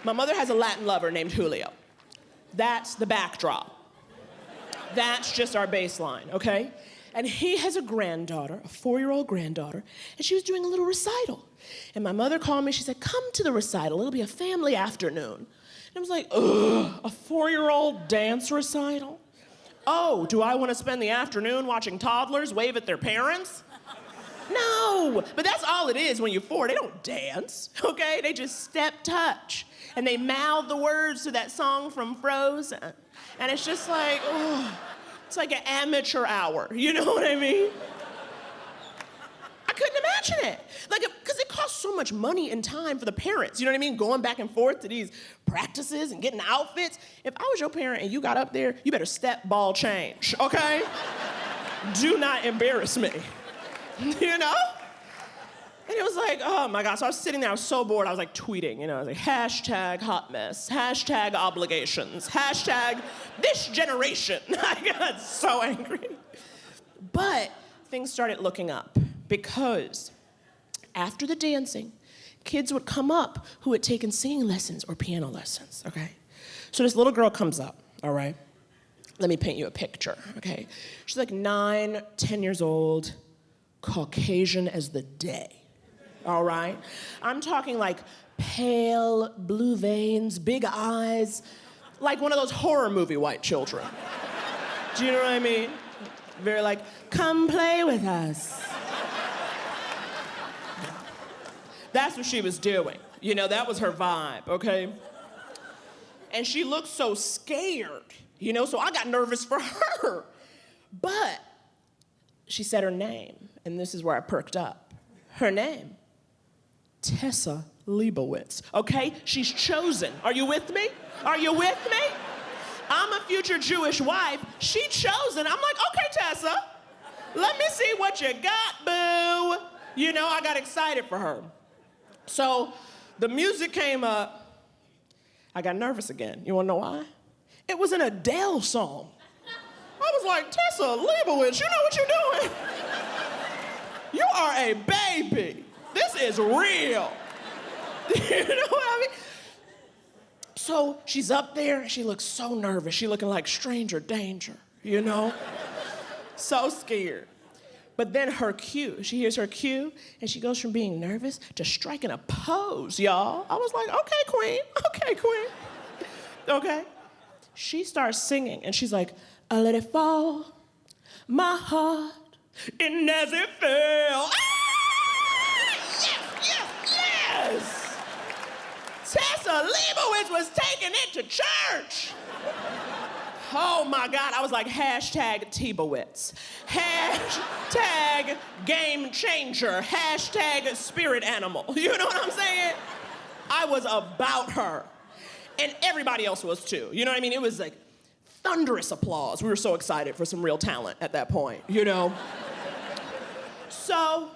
My mother has a Latin lover named Julio. That's the backdrop. That's just our baseline, okay? And he has a granddaughter, a 4-year-old granddaughter, and she was doing a little recital. And my mother called me, she said, come to the recital, it'll be a family afternoon. And I was like, ugh, a 4-year-old dance recital? Oh, do I want to spend the afternoon watching toddlers wave at their parents? No, but that's all it is when you're 4. They don't dance, okay? They just step touch. And they mouth the words to that song from Frozen. And it's just like, oh, it's like an amateur hour, you know what I mean? I couldn't imagine it. Like, because it costs so much money and time for the parents, you know what I mean? Going back and forth to these practices and getting outfits. If I was your parent and you got up there, you better step, ball, change, okay? Do not embarrass me, you know? And it was like, oh my God. So I was sitting there, I was so bored, I was like tweeting, you know, I was like, hashtag hot mess, hashtag obligations, hashtag this generation. I got so angry. But things started looking up because after the dancing, kids would come up who had taken singing lessons or piano lessons, okay? So this little girl comes up, all right? Let me paint you a picture, okay? She's like 9, 10 years old, Caucasian as the day. All right? I'm talking like pale, blue veins, big eyes, like one of those horror movie white children. Do you know what I mean? Very like, come play with us. That's what she was doing. You know, that was her vibe, okay? And she looked so scared, you know, so I got nervous for her. But she said her name, and this is where I perked up. Her name, Tessa Leibowitz, okay? She's chosen. Are you with me? Are you with me? I'm a future Jewish wife. She chosen. I'm like, okay, Tessa, let me see what you got, boo. You know, I got excited for her. So the music came up. I got nervous again. You wanna know why? It was an Adele song. I was like, Tessa Leibowitz, you know what you're doing? You are a baby. This is real. You know what I mean? So she's up there and she looks so nervous. She looking like stranger danger, you know? So scared. But then her cue, she hears her cue and she goes from being nervous to striking a pose, y'all. I was like, okay, queen. Okay. She starts singing and she's like, I let it fall, my heart, and as it fell. Yes! Tessa Leibowitz was taking it to church. Oh my God, I was like, hashtag T-Bowitz, hashtag game changer, hashtag spirit animal. You know what I'm saying? I was about her. And everybody else was too. You know what I mean? It was like thunderous applause. We were so excited for some real talent at that point, you know? So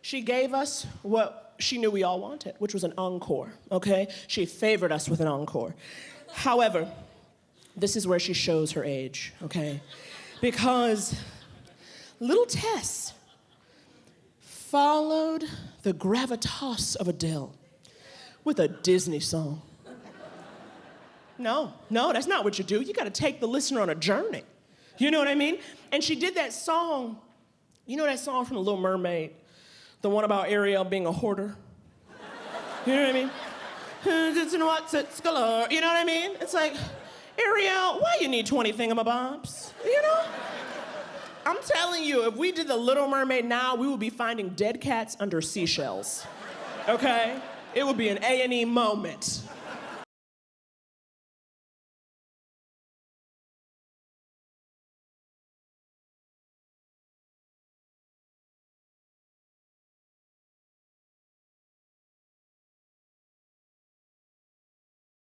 she gave us what she knew we all wanted, which was an encore, okay? She favored us with an encore. However, this is where she shows her age, okay? Because little Tess followed the gravitas of Adele with a Disney song. No, that's not what you do. You gotta take the listener on a journey. You know what I mean? And she did that song, you know that song from The Little Mermaid? The one about Ariel being a hoarder? You know what I mean? You know what I mean? It's like, Ariel, why you need 20 thingamabobs? You know? I'm telling you, if we did The Little Mermaid now, we would be finding dead cats under seashells, okay? It would be an A&E moment.